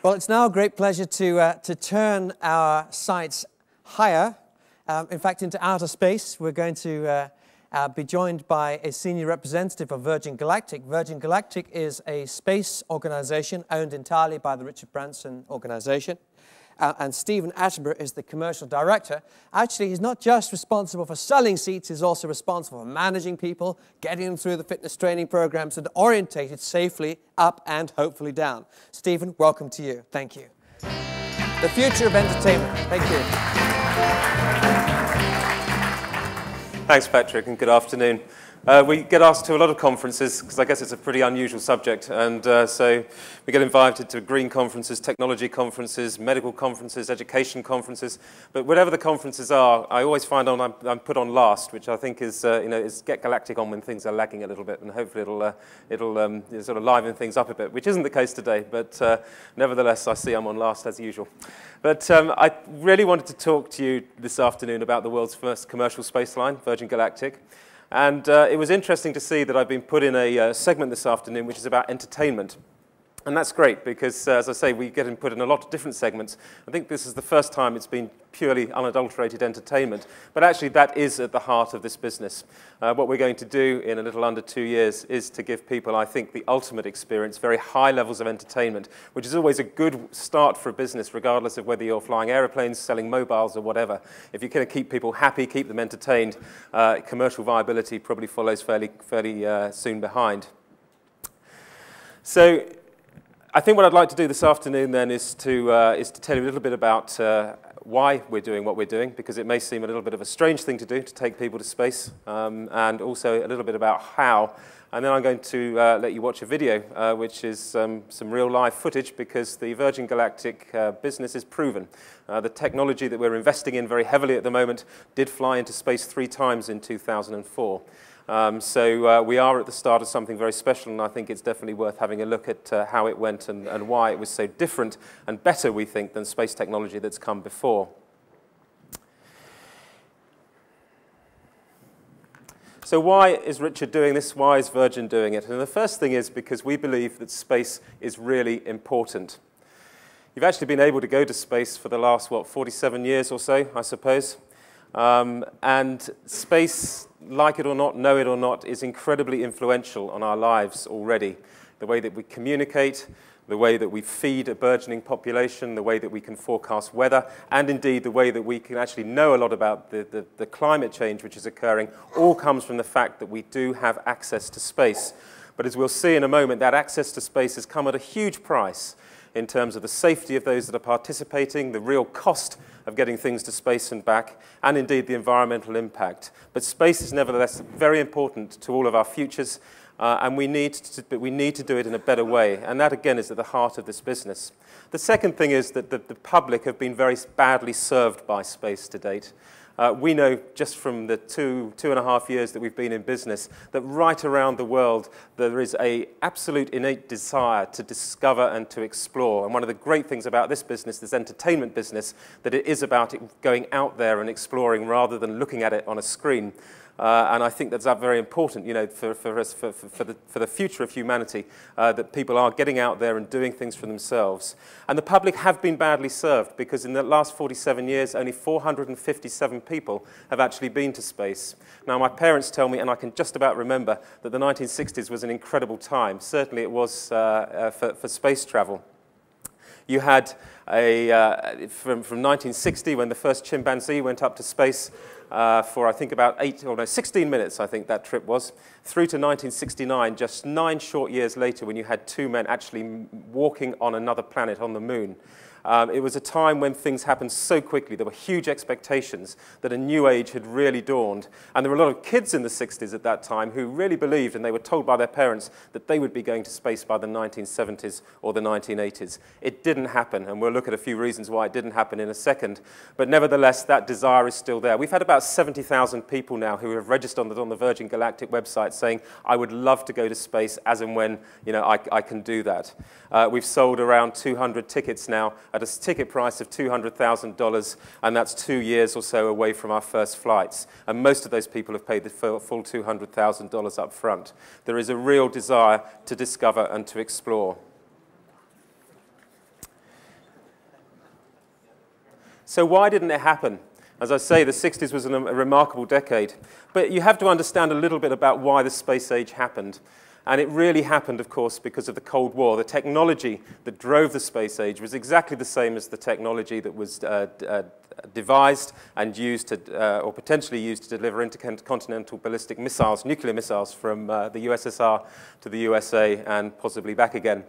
Well, it's now a great pleasure to turn our sights higher, in fact, into outer space. We're going to be joined by a senior representative of Virgin Galactic. Virgin Galactic is a space organization owned entirely by the Richard Branson organization. And Stephen Attenborough is the commercial director. Actually, he's not just responsible for selling seats, he's also responsible for managing people, getting them through the fitness training programs and orientated safely up and hopefully down. Stephen, welcome to you. Thank you. The future of entertainment. Thank you. Thanks, Patrick, and good afternoon. We get asked to a lot of conferences because I guess it's a pretty unusual subject, and so we get invited to green conferences, technology conferences, medical conferences, education conferences. But whatever the conferences are, I always find I'm put on last, which I think is is get Galactic on when things are lagging a little bit, and hopefully it'll sort of liven things up a bit, which isn't the case today. But nevertheless, I see I'm on last as usual. But I really wanted to talk to you this afternoon about the world's first commercial space line, Virgin Galactic. And it was interesting to see that I've been put in a segment this afternoon which is about entertainment. And that's great because, as I say, we get put in a lot of different segments. I think this is the first time it's been purely unadulterated entertainment. But actually, that is at the heart of this business. What we're going to do in a little under 2 years is to give people, I think, the ultimate experience, very high levels of entertainment, which is always a good start for a business, regardless of whether you're flying aeroplanes, selling mobiles, or whatever. If you can keep people happy, keep them entertained, commercial viability probably follows fairly soon behind. So I think what I'd like to do this afternoon then is to tell you a little bit about why we're doing what we're doing, because it may seem a little bit of a strange thing to do, to take people to space, and also a little bit about how. And then I'm going to let you watch a video, which is some real live footage, because the Virgin Galactic business is proven. The technology that we're investing in very heavily at the moment did fly into space 3 times in 2004. So we are at the start of something very special, and I think it's definitely worth having a look at how it went and why it was so different and better, we think, than space technology that's come before. So why is Richard doing this? Why is Virgin doing it? And the first thing is because we believe that space is really important. You've actually been able to go to space for the last, 47 years or so, I suppose. And space, like it or not, know it or not, is incredibly influential on our lives already. The way that we communicate, the way that we feed a burgeoning population, the way that we can forecast weather, and indeed the way that we can actually know a lot about the climate change which is occurring, all comes from the fact that we do have access to space. But as we'll see in a moment, that access to space has come at a huge price in terms of the safety of those that are participating, the real cost of getting things to space and back, and indeed the environmental impact. But space is nevertheless very important to all of our futures, and we need to do it in a better way. And that, again, is at the heart of this business. The second thing is that the public have been very badly served by space to date. We know just from the two and a half years that we've been in business that right around the world there is an absolute innate desire to discover and to explore. And one of the great things about this business, this entertainment business, that it is about it going out there and exploring rather than looking at it on a screen. And I think that's very important, for the future of humanity, that people are getting out there and doing things for themselves. And the public have been badly served because in the last 47 years, only 457 people have actually been to space. Now, my parents tell me, and I can just about remember, that the 1960s was an incredible time. Certainly it was for space travel. You had from 1960, when the first chimpanzee went up to space, for I think about 16 minutes, I think that trip was, through to 1969, just 9 short years later, when you had 2 men actually walking on another planet, on the moon. It was a time when things happened so quickly. There were huge expectations that a new age had really dawned. And there were a lot of kids in the 60s at that time who really believed, and they were told by their parents, that they would be going to space by the 1970s or the 1980s. It didn't happen, and we'll look at a few reasons why it didn't happen in a second. But nevertheless, that desire is still there. We've had about 70,000 people now who have registered on the Virgin Galactic website saying, I would love to go to space as and when I can do that. We've sold around 200 tickets now at a ticket price of $200,000, and that's 2 years or so away from our first flights. And most of those people have paid the full $200,000 up front. There is a real desire to discover and to explore. So why didn't it happen? As I say, the 60s was a remarkable decade. But you have to understand a little bit about why the space age happened. And it really happened, of course, because of the Cold War. The technology that drove the space age was exactly the same as the technology that was devised and used to, or potentially used to deliver intercontinental ballistic missiles, nuclear missiles from the USSR to the USA and possibly back again.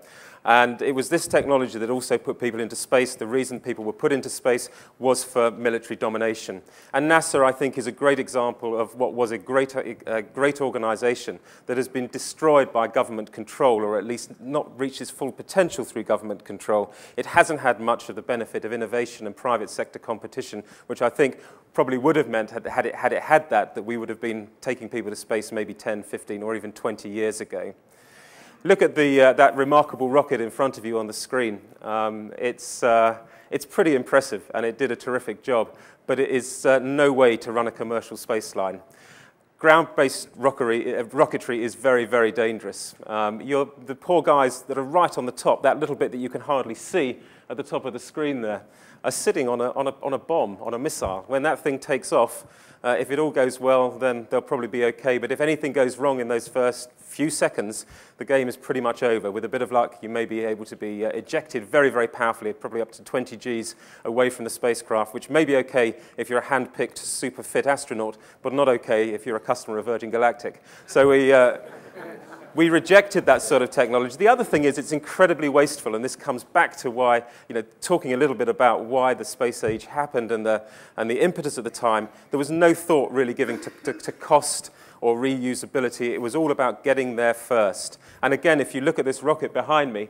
And it was this technology that also put people into space. The reason people were put into space was for military domination. And NASA, I think, is a great example of what was a great organization that has been destroyed by government control, or at least not reached its full potential through government control. It hasn't had much of the benefit of innovation and private sector competition, which I think probably would have meant, had it had that we would have been taking people to space maybe 10, 15, or even 20 years ago. Look at that remarkable rocket in front of you on the screen. It's pretty impressive, and it did a terrific job, but it is no way to run a commercial space line. Ground-based rocketry is very, very dangerous. The poor guys that are right on the top, that little bit that you can hardly see at the top of the screen there, are sitting on a bomb, on a missile. When that thing takes off, if it all goes well, then they'll probably be okay. But if anything goes wrong in those first few seconds, the game is pretty much over. With a bit of luck, you may be able to be ejected very, very powerfully, probably up to 20 Gs away from the spacecraft, which may be okay if you're a hand-picked, super fit astronaut, but not okay if you're a customer of Virgin Galactic. So we rejected that sort of technology. The other thing is it's incredibly wasteful, and this comes back to why, talking a little bit about why the space age happened and the impetus at the time. There was no thought really given to cost or reusability. It was all about getting there first. And again, if you look at this rocket behind me,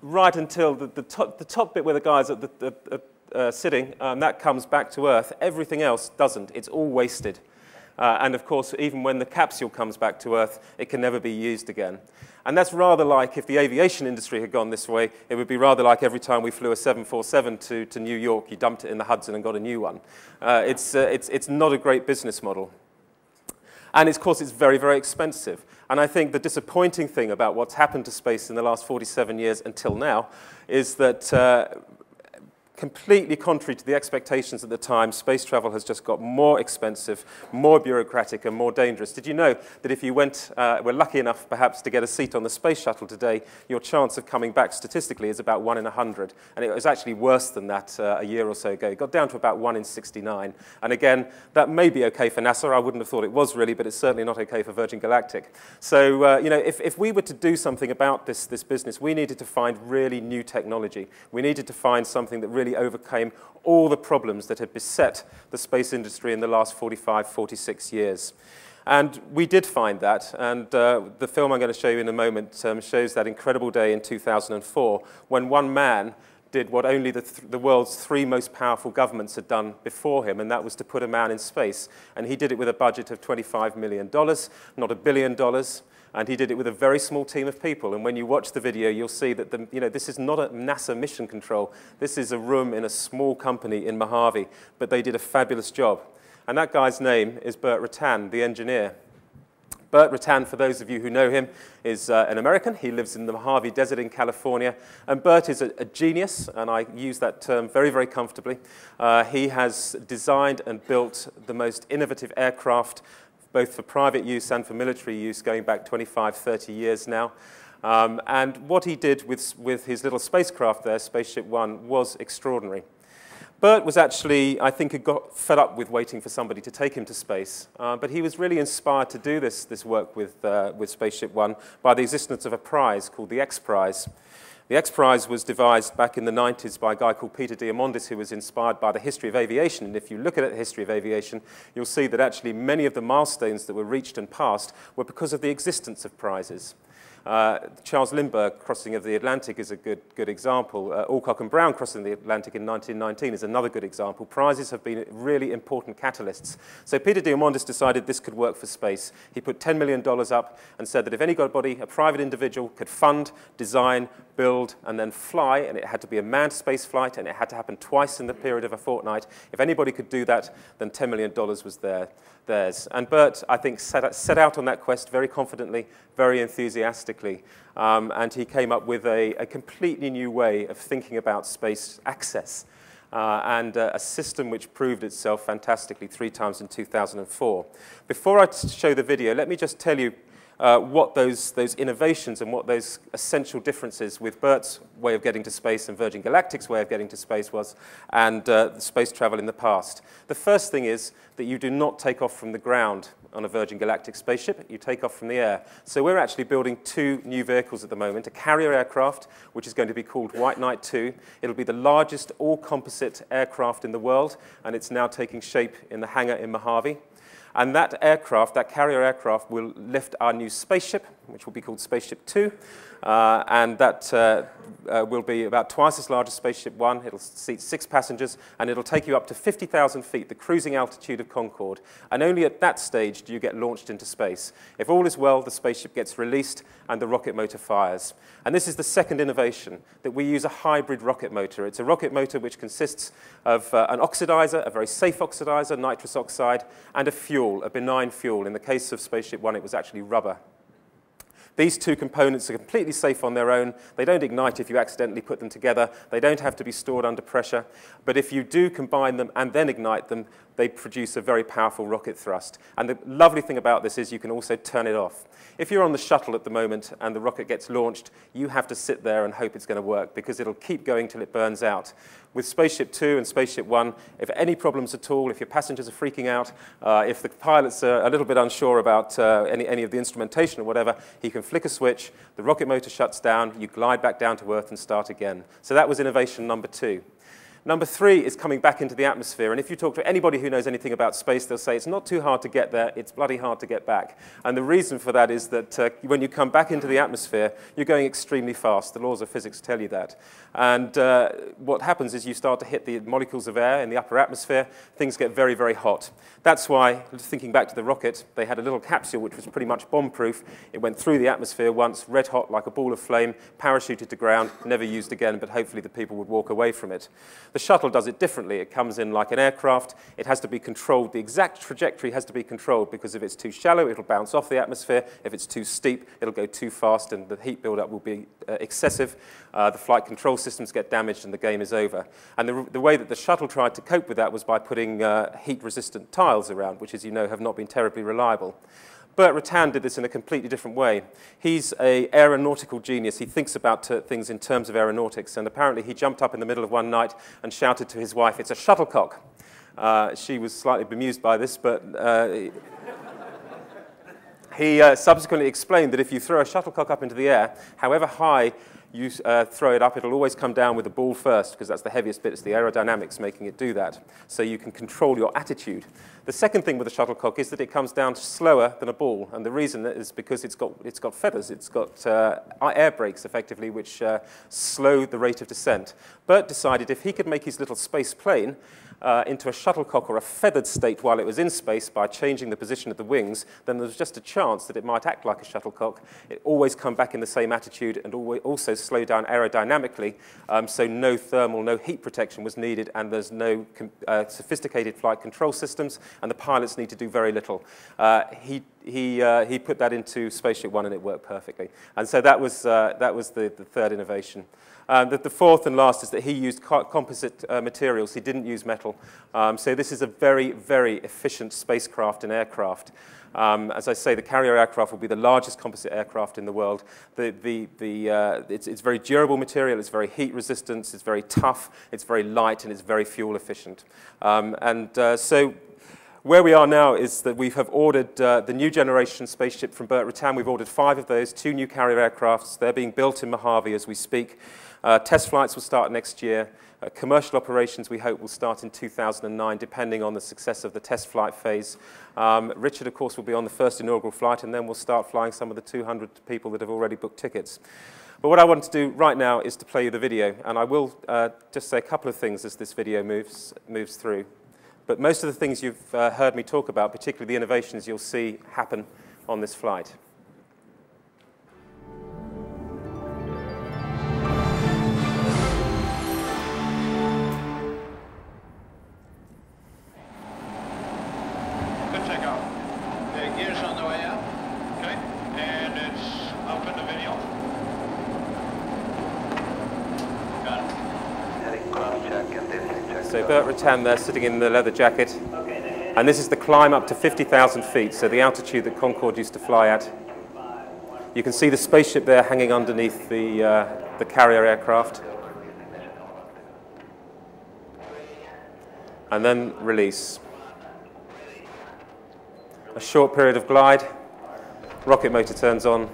right until the top bit where the guys are sitting, that comes back to Earth. Everything else doesn't. It's all wasted. And of course, even when the capsule comes back to Earth, it can never be used again. And that's rather like if the aviation industry had gone this way, it would be rather like every time we flew a 747 to New York, you dumped it in the Hudson and got a new one. It's not a great business model. And of course, it's very, very expensive. And I think the disappointing thing about what's happened to space in the last 47 years until now is that completely contrary to the expectations at the time, space travel has just got more expensive, more bureaucratic, and more dangerous. Did you know that if you were lucky enough perhaps to get a seat on the space shuttle today, your chance of coming back statistically is about 1 in 100? And it was actually worse than that a year or so ago. It got down to about 1 in 69. And again, that may be okay for NASA. I wouldn't have thought it was really, but it's certainly not okay for Virgin Galactic. So, if we were to do something about this business, we needed to find really new technology. We needed to find something that really overcame all the problems that had beset the space industry in the last 45, 46 years. And we did find that, and the film I'm going to show you in a moment shows that incredible day in 2004 when one man did what only the world's 3 most powerful governments had done before him, and that was to put a man in space. And he did it with a budget of $25 million, not $1 billion. And he did it with a very small team of people. And when you watch the video, you'll see that this is not a NASA mission control. This is a room in a small company in Mojave. But they did a fabulous job. And that guy's name is Burt Rutan, the engineer. Burt Rutan, for those of you who know him, is an American. He lives in the Mojave Desert in California. And Burt is a genius, and I use that term very, very comfortably. He has designed and built the most innovative aircraft, both for private use and for military use, going back 25, 30 years now. And what he did with his little spacecraft there, Spaceship 1, was extraordinary. Burt was actually, I think, had got fed up with waiting for somebody to take him to space. But he was really inspired to do this work with Spaceship 1 by the existence of a prize called the Xprize. The Xprize was devised back in the 90s by a guy called Peter Diamandis, who was inspired by the history of aviation. And if you look at the history of aviation, you'll see that actually many of the milestones that were reached and passed were because of the existence of prizes. Charles Lindbergh crossing of the Atlantic is a good example. Alcock and Brown crossing the Atlantic in 1919 is another good example. Prizes have been really important catalysts. So Peter Diamandis decided this could work for space. He put $10 million up and said that if anybody, a private individual, could fund, design, build, and then fly, and it had to be a manned space flight, and it had to happen twice in the period of a fortnight, if anybody could do that, then $10 million was theirs. And Burt, I think, set out on that quest very confidently, very enthusiastically, and he came up with a completely new way of thinking about space access. and a system which proved itself fantastically 3 times in 2004. Before I show the video, let me just tell you what those innovations and what those essential differences with Burt's way of getting to space and Virgin Galactic's way of getting to space was, and space travel in the past. The first thing is that you do not take off from the ground on a Virgin Galactic spaceship, you take off from the air. So we're actually building 2 new vehicles at the moment, a carrier aircraft, which is going to be called White Knight 2. It'll be the largest all-composite aircraft in the world, and it's now taking shape in the hangar in Mojave. And that aircraft, that carrier aircraft, will lift our new spaceship, which will be called Spaceship 2. And that will be about twice as large as Spaceship 1. It'll seat 6 passengers, and it'll take you up to 50,000 feet, the cruising altitude of Concorde. And only at that stage do you get launched into space. If all is well, the spaceship gets released, and the rocket motor fires. And this is the second innovation, that we use a hybrid rocket motor. It's a rocket motor which consists of an oxidizer, a very safe oxidizer, nitrous oxide, and a fuel, a benign fuel. In the case of Spaceship 1, it was actually rubber. These 2 components are completely safe on their own. They don't ignite if you accidentally put them together. They don't have to be stored under pressure. But if you do combine them and then ignite them, they produce a very powerful rocket thrust. And the lovely thing about this is you can also turn it off. If you're on the shuttle at the moment and the rocket gets launched, you have to sit there and hope it's going to work, because it'll keep going till it burns out. With Spaceship 2 and Spaceship 1, if any problems at all, if your passengers are freaking out, if the pilots are a little bit unsure about any of the instrumentation or whatever, he can flick a switch, the rocket motor shuts down, you glide back down to Earth and start again. So that was innovation number 2. Number 3 is coming back into the atmosphere. And if you talk to anybody who knows anything about space, they'll say it's not too hard to get there, it's bloody hard to get back. And the reason for that is that when you come back into the atmosphere, you're going extremely fast. The laws of physics tell you that. And what happens is you start to hit the molecules of air in the upper atmosphere. Things get very, very hot. That's why, thinking back to the rocket, they had a little capsule which was pretty much bomb-proof. It went through the atmosphere once, red hot like a ball of flame, parachuted to ground, never used again, but hopefully the people would walk away from it. The shuttle does it differently. It comes in like an aircraft. It has to be controlled. The exact trajectory has to be controlled, because if it's too shallow, it'll bounce off the atmosphere. If it's too steep, it'll go too fast, and the heat buildup will be excessive. The flight control systems get damaged, and the game is over. And the way that the shuttle tried to cope with that was by putting heat-resistant tiles around, which, as you know, have not been terribly reliable. Burt Rutan did this in a completely different way. He's an aeronautical genius. He thinks about things in terms of aeronautics, and apparently he jumped up in the middle of one night and shouted to his wife, "It's a shuttlecock." She was slightly bemused by this, but he subsequently explained that if you throw a shuttlecock up into the air, however high you throw it up, it'll always come down with the ball first, because that's the heaviest bit. It's the aerodynamics making it do that. So you can control your attitude. The second thing with a shuttlecock is that it comes down slower than a ball, and the reason is because it's got feathers. It's got air brakes, effectively, which slow the rate of descent. Burt decided if he could make his little space plane into a shuttlecock or a feathered state while it was in space by changing the position of the wings, then there was just a chance that it might act like a shuttlecock. It always come back in the same attitude and also slow down aerodynamically, so no thermal, no heat protection was needed, and there's no sophisticated flight control systems, and the pilots need to do very little. He put that into Spaceship 1, and it worked perfectly. And so that was the third innovation. The fourth and last is that he used composite materials. He didn't use metal. So this is a very, very efficient spacecraft and aircraft. As I say, the carrier aircraft will be the largest composite aircraft in the world. It's very durable material, it's very heat resistant, it's very tough, it's very light, and it's very fuel efficient. So where we are now is that we have ordered the new generation spaceship from Burt Rutan. We've ordered 5 of those, 2 new carrier aircrafts. They're being built in Mojave as we speak. Test flights will start next year. Commercial operations, we hope, will start in 2009, depending on the success of the test flight phase. Richard, of course, will be on the first inaugural flight, and then we'll start flying some of the 200 people that have already booked tickets. But what I want to do right now is to play you the video, and I will just say a couple of things as this video moves through. But most of the things you've heard me talk about, particularly the innovations you'll see happen on this flight. Good takeoff. The gear's on the way up. Okay. And it's open the video. Got it. Heading cross check and distance check. So Burt Rutan there sitting in the leather jacket. And this is the climb up to 50,000 feet, so the altitude that Concorde used to fly at. You can see the spaceship there hanging underneath the carrier aircraft. And then release. A short period of glide, rocket motor turns on,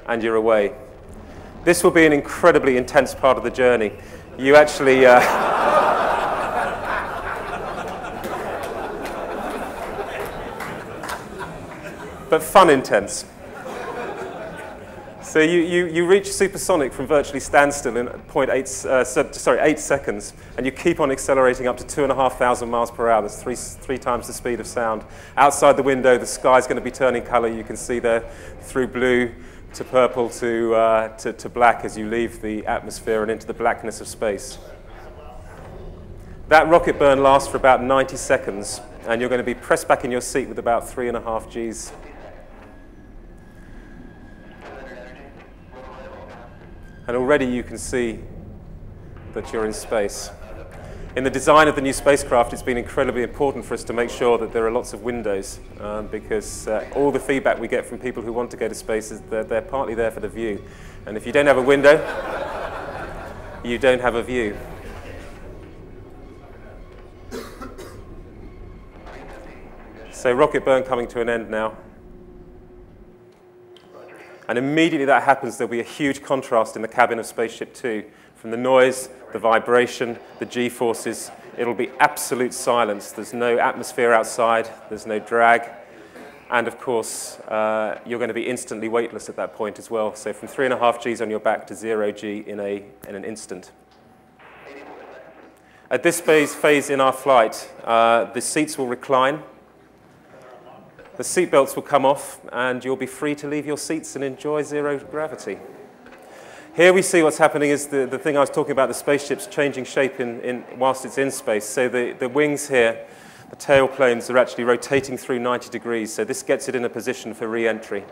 and you're away. This will be an incredibly intense part of the journey. You actually... but fun intense. So you reach supersonic from virtually standstill in 8 seconds, and you keep on accelerating up to 2,500 miles per hour. That's three times the speed of sound. Outside the window, the sky's going to be turning color. You can see there through blue to purple to black as you leave the atmosphere and into the blackness of space. That rocket burn lasts for about 90 seconds, and you're going to be pressed back in your seat with about 3.5 Gs. And already you can see that you're in space. In the design of the new spacecraft, it's been incredibly important for us to make sure that there are lots of windows, because all the feedback we get from people who want to go to space is that they're partly there for the view. And if you don't have a window, you don't have a view. So rocket burn coming to an end now. And immediately that happens, there'll be a huge contrast in the cabin of Spaceship 2. From the noise, the vibration, the G-forces, it'll be absolute silence. There's no atmosphere outside, there's no drag. And of course, you're going to be instantly weightless at that point as well. So from 3.5 Gs on your back to 0 G in an instant. At this phase in our flight, the seats will recline. The seatbelts will come off, and you'll be free to leave your seats and enjoy zero gravity. Here we see what's happening is the thing I was talking about, the spaceship's changing shape whilst it's in space. So the wings here, the tail planes, are actually rotating through 90 degrees, so this gets it in a position for re-entry.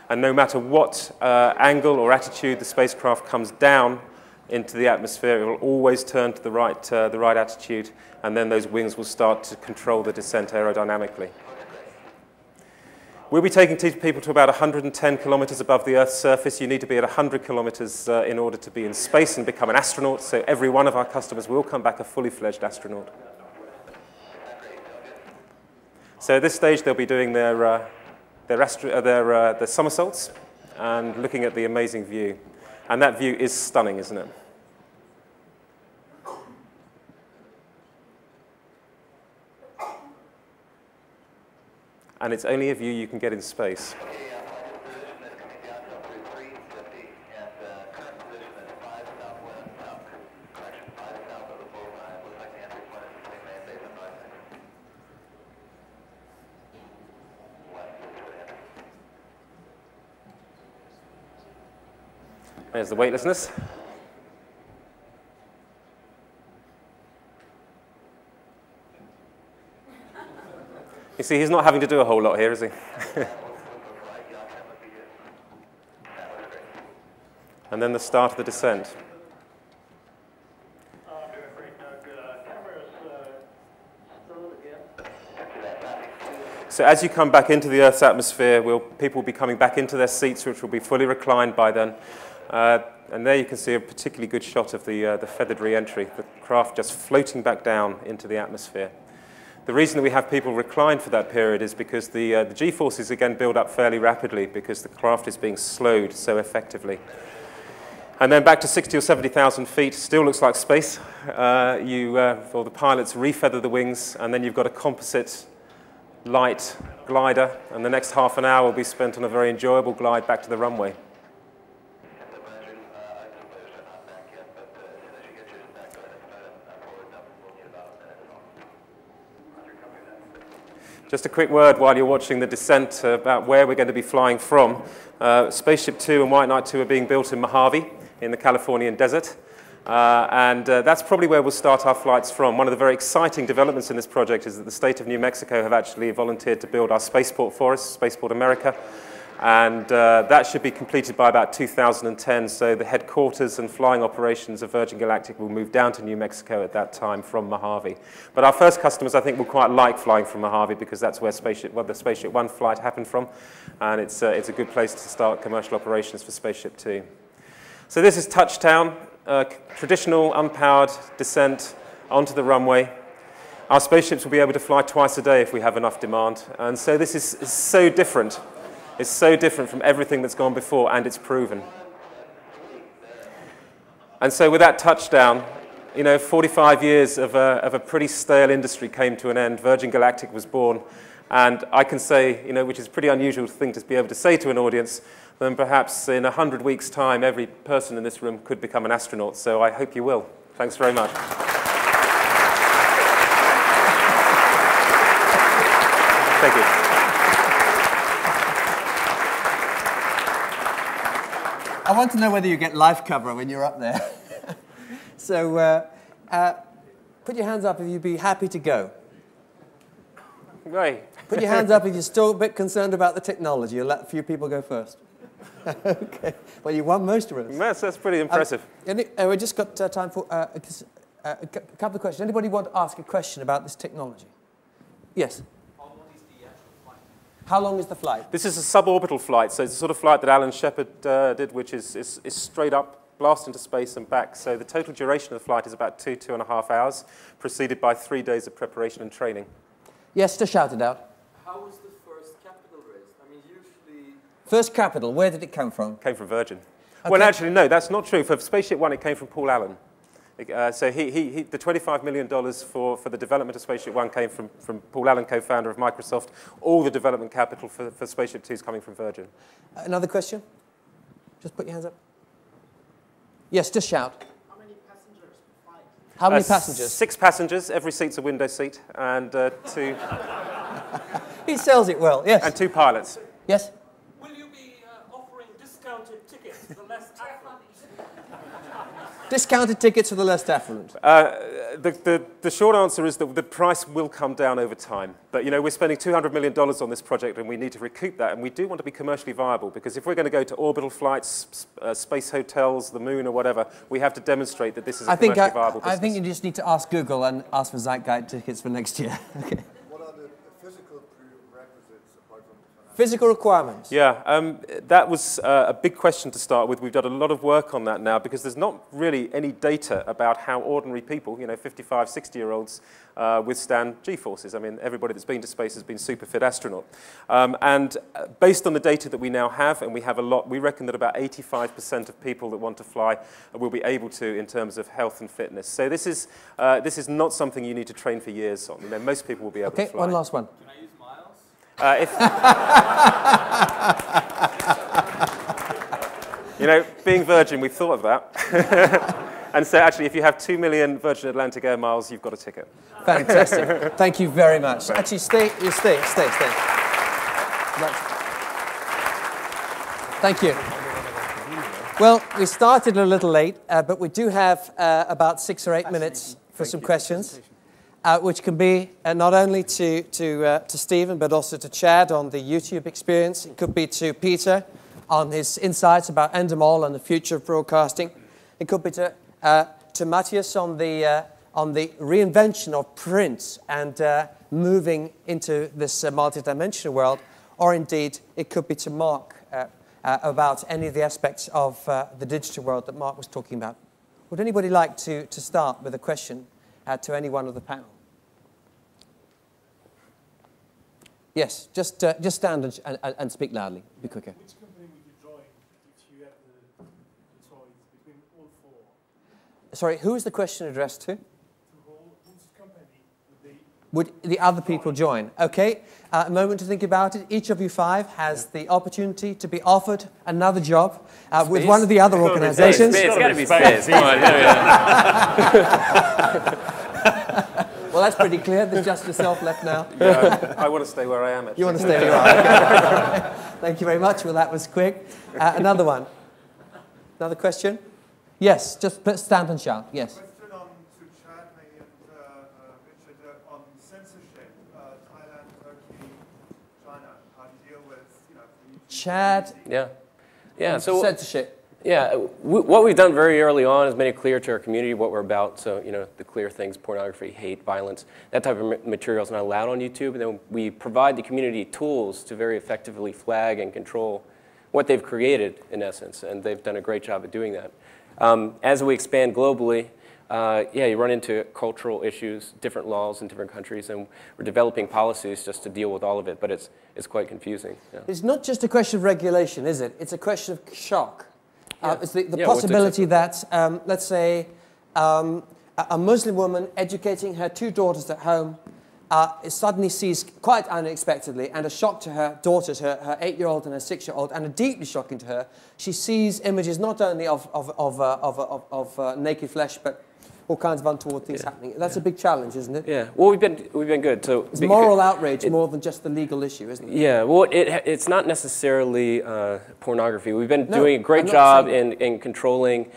And no matter what angle or attitude the spacecraft comes down into the atmosphere, it will always turn to the right attitude, and then those wings will start to control the descent aerodynamically. We'll be taking people to about 110 kilometers above the Earth's surface. You need to be at 100 kilometers in order to be in space and become an astronaut. So every one of our customers will come back a fully fledged astronaut. So at this stage, they'll be doing their somersaults and looking at the amazing view. And that view is stunning, isn't it? And it's only a view you can get in space. There's the weightlessness. You see, he's not having to do a whole lot here, is he? And then the start of the descent. So as you come back into the Earth's atmosphere, people will be coming back into their seats, which will be fully reclined by then. And there you can see a particularly good shot of the feathered re-entry, the craft just floating back down into the atmosphere. The reason that we have people reclined for that period is because the G-forces again build up fairly rapidly because the craft is being slowed so effectively. And then back to 60 or 70,000 feet, still looks like space. For the pilots re-feather the wings, and then you've got a composite light glider, and the next half an hour will be spent on a very enjoyable glide back to the runway. Just a quick word while you're watching the descent about where we're going to be flying from. Spaceship 2 and White Knight 2 are being built in Mojave in the Californian desert. That's probably where we'll start our flights from. One of the very exciting developments in this project is that the state of New Mexico have actually volunteered to build our spaceport for us, Spaceport America. And that should be completed by about 2010, so the headquarters and flying operations of Virgin Galactic will move down to New Mexico at that time from Mojave. But our first customers, I think, will quite like flying from Mojave because that's where the Spaceship 1 flight happened from, and it's a good place to start commercial operations for Spaceship 2. So this is touchdown, traditional unpowered descent onto the runway. Our spaceships will be able to fly twice a day if we have enough demand, and so this is so different. It's so different from everything that's gone before, and it's proven. And so with that touchdown, 45 years of a pretty stale industry came to an end. Virgin Galactic was born, and I can say, which is a pretty unusual thing to be able to say to an audience, then perhaps in 100 weeks' time, every person in this room could become an astronaut. So I hope you will. Thanks very much. Thank you. I want to know whether you get live cover when you're up there. So put your hands up if you'd be happy to go. Right. Put your hands up if you're still a bit concerned about the technology. You'll let a few people go first. Okay. Well, you won most of us. That's pretty impressive. We just got time for a couple of questions. Anybody want to ask a question about this technology? Yes. How long is the flight? This is a suborbital flight, so it's the sort of flight that Alan Shepard did, which is straight up, blast into space and back. So the total duration of the flight is about 2.5 hours, preceded by 3 days of preparation and training. Yes, just shout it out. How was the first capital raised? I mean, usually... First capital, where did it come from? Came from Virgin. Okay. Well, actually, no, that's not true. For Spaceship 1, it came from Paul Allen. So the $25 million for the development of Spaceship 1 came from Paul Allen, co-founder of Microsoft. All the development capital for Spaceship 2 is coming from Virgin. Another question? Just put your hands up. Yes, just shout. How many passengers per flight? How many passengers? 6 passengers. Every seat's a window seat. And 2... He sells it well, yes. And 2 pilots. Yes? Will you be offering discounted tickets to the less affluent? Discounted tickets for the less affluent. The short answer is that the price will come down over time. But, we're spending $200 million on this project, and we need to recoup that. And we do want to be commercially viable, because if we're going to go to orbital flights, space hotels, the moon, or whatever, we have to demonstrate that this is a commercially viable business. I think you just need to ask Google and ask for Zeitgeist tickets for next year. Okay. What are the physical prerequisites apart from the financial? Physical requirements. Yeah, that was a big question to start with. We've done a lot of work on that now because there's not really any data about how ordinary people, 55, 60-year-olds, withstand G-forces. I mean, everybody that's been to space has been super fit astronaut. And based on the data that we now have, and we have a lot, we reckon that about 85% of people that want to fly will be able to in terms of health and fitness. So this is not something you need to train for years on. Most people will be able to fly. Okay, one last one. Can I use miles? Being Virgin, we've thought of that. And so actually, if you have 2 million Virgin Atlantic Air miles, you've got a ticket. Fantastic. Thank you very much. Actually, stay. Thank you. Well, we started a little late, but we do have about 6 or 8 minutes for some questions, which can be not only to Stephen, but also to Chad on the YouTube experience. It could be to Peter on his insights about Endemol and the future of broadcasting. It could be to Matthias on the reinvention of print and moving into this multidimensional world, or indeed it could be to Mark about any of the aspects of the digital world that Mark was talking about. Would anybody like to start with a question to any one of the panel? Yes, just stand and speak loudly. Be quicker. Which company would you join if you had the choice between all 4? Sorry, who is the question addressed to? Whose company would they... Would the other people join? Okay, a moment to think about it. Each of you 5 has the opportunity to be offered another job with one of the other organizations. It's got to be space. Well, that's pretty clear. There's just yourself left now. Yeah, I want to stay where I am, actually. You want to stay where you are. Okay. Thank you very much. Well, that was quick. Another one. Another question? Yes, just stand and shout. Yes. Question on to Chad maybe and Richard on censorship, Thailand, Turkey, China. How to deal with, Chad? Yeah. So Censorship. Yeah, what we've done very early on is made it clear to our community what we're about. So, the clear things, pornography, hate, violence, that type of material is not allowed on YouTube. And then we provide the community tools to very effectively flag and control what they've created, in essence. And they've done a great job at doing that. As we expand globally, you run into cultural issues, different laws in different countries, and we're developing policies just to deal with all of it. But it's quite confusing. Yeah. It's not just a question of regulation, is it? It's a question of shock. It's the possibility that, let's say, a Muslim woman educating her 2 daughters at home suddenly sees, quite unexpectedly, and a shock to her daughters, her 8-year-old and her 6-year-old, and a deeply shocking to her, she sees images not only of naked flesh, but all kinds of untoward things happening. That's a big challenge, isn't it? Yeah. Well, we've been good. So it's moral outrage more than just the legal issue, isn't it? Yeah. Well, it's not necessarily pornography. We've been doing a great job in controlling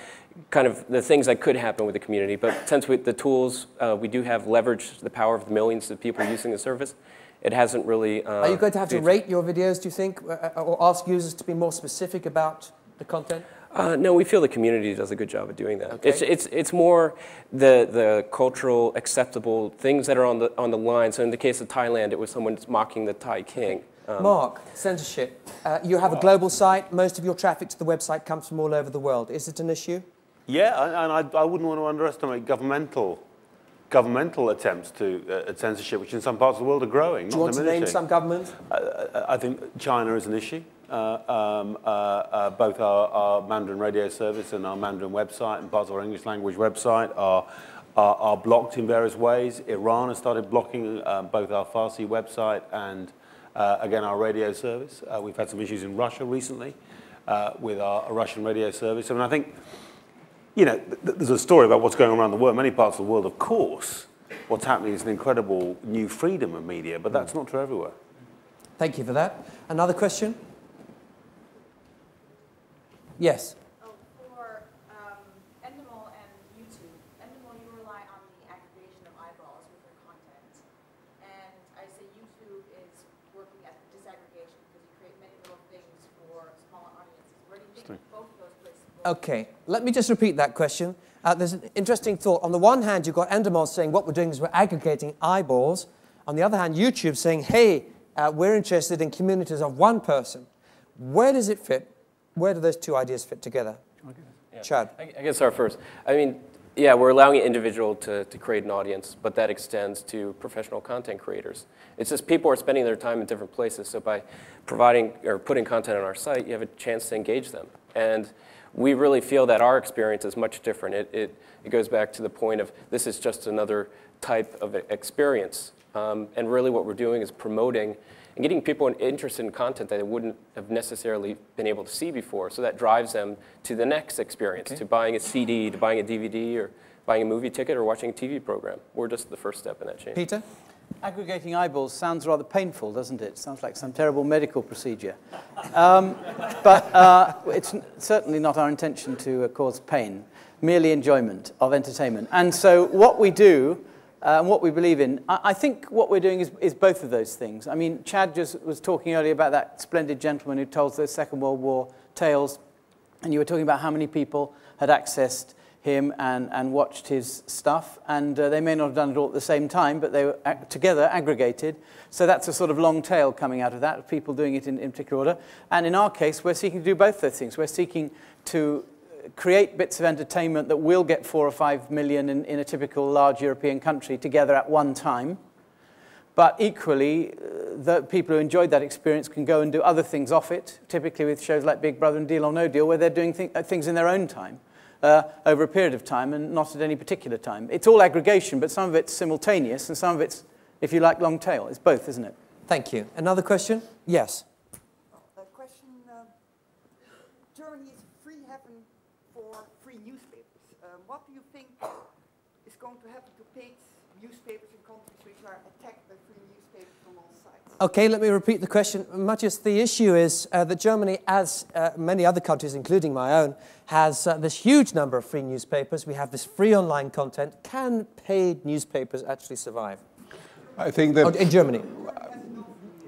kind of the things that could happen with the community. But since the tools, we do have leveraged the power of the millions of people using the service, it hasn't really... Are you going to have to rate your videos, do you think, or ask users to be more specific about the content? No, we feel the community does a good job of doing that. Okay. It's more the cultural acceptable things that are on the line. So in the case of Thailand, it was someone mocking the Thai king. Mark, censorship. You have a global site. Most of your traffic to the website comes from all over the world. Is it an issue? Yeah, and I wouldn't want to underestimate governmental attempts at censorship, which in some parts of the world are growing. Do you want to name some governments? I think China is an issue. Both our Mandarin radio service and our Mandarin website and parts of our English language website are blocked in various ways. Iran has started blocking both our Farsi website and, again, our radio service. We've had some issues in Russia recently with our Russian radio service. I mean, I think, there's a story about what's going on around the world. Many parts of the world, of course, what's happening is an incredible new freedom of media, but that's not true everywhere. Thank you for that. Another question? Yes. For Endemol and YouTube, Endemol, you rely on the aggregation of eyeballs with your content. And I say YouTube is working at disaggregation because you create many little things for smaller audiences. Where do you think both of those places work? Okay, let me just repeat that question. There's an interesting thought. On the one hand, you've got Endemol saying what we're doing is we're aggregating eyeballs. On the other hand, YouTube saying, hey, we're interested in communities of one person. Where does it fit? Where do those two ideas fit together? Yeah. Chad? I can start first. I mean, yeah, we're allowing an individual to create an audience, but that extends to professional content creators. It's just people are spending their time in different places, so by providing or putting content on our site, you have a chance to engage them. And we really feel that our experience is much different. It goes back to the point of this is just another type of experience. And really what we're doing is promoting and getting people interested in content that they wouldn't have necessarily been able to see before. So that drives them to the next experience, to buying a CD, to buying a DVD, or buying a movie ticket, or watching a TV program. We're just the first step in that chain. Peter? Aggregating eyeballs sounds rather painful, doesn't it? Sounds like some terrible medical procedure. But it's certainly not our intention to cause pain, merely enjoyment of entertainment. And so what we do, and what we believe in, I think what we're doing is both of those things. I mean, Chad just was talking earlier about that splendid gentleman who told those Second World War tales, and you were talking about how many people had accessed him and watched his stuff, and they may not have done it all at the same time, but they were together aggregated. So that's a sort of long tail coming out of that, of people doing it in particular order. And in our case, we're seeking to do both those things. We're seeking to create bits of entertainment that will get 4 or 5 million in a typical large European country together at one time. But equally, the people who enjoyed that experience can go and do other things off it, typically with shows like Big Brother and Deal or No Deal, where they're doing things in their own time, over a period of time and not at any particular time. It's all aggregation, but some of it's simultaneous and some of it's, if you like, long tail. It's both, isn't it? Thank you. Another question? Yes. A question. Germany is free heaven for free newspapers. What do you think is going to happen to paid newspapers in countries which are attacked by free newspapers from all sides? Okay, let me repeat the question. Matthias, the issue is that Germany, as many other countries, including my own, has this huge number of free newspapers. We have this free online content. Can paid newspapers actually survive? I think that... in Germany?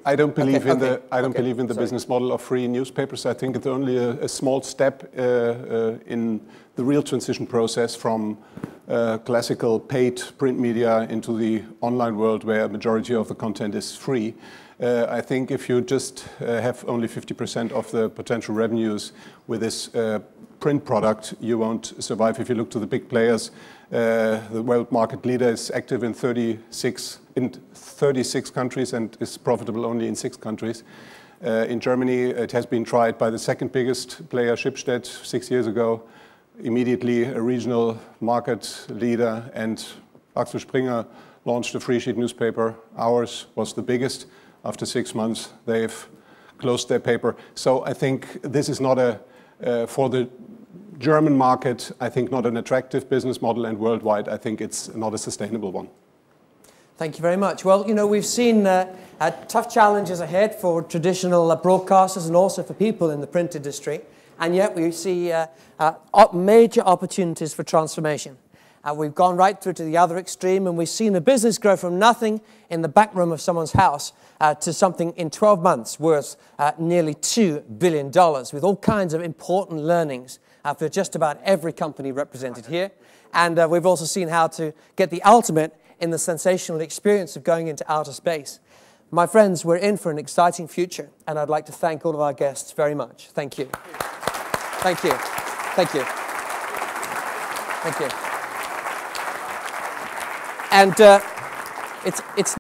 I don't believe in the Sorry. business model of free newspapers. I think it's only a small step in the real transition process from classical paid print media into the online world where a majority of the content is free. I think if you just have only 50% of the potential revenues with this print product, you won't survive. If you look to the big players, the world market leader is active in 36 countries and is profitable only in 6 countries. In Germany, it has been tried by the second biggest player, Schibsted, 6 years ago. Immediately, a regional market leader, and Axel Springer launched a free sheet newspaper. Ours was the biggest. After 6 months, they've closed their paper. So I think this is not for the German market, I think not an attractive business model, and worldwide, I think it's not a sustainable one. Thank you very much. Well, you know, we've seen tough challenges ahead for traditional broadcasters and also for people in the print industry, and yet we see major opportunities for transformation. We've gone right through to the other extreme, and we've seen a business grow from nothing in the back room of someone's house to something in 12 months worth nearly $2 billion, with all kinds of important learnings for just about every company represented here. And we've also seen how to get the ultimate in the sensational experience of going into outer space. My friends, we're in for an exciting future, and I'd like to thank all of our guests very much. Thank you. Thank you. Thank you. Thank you. And it's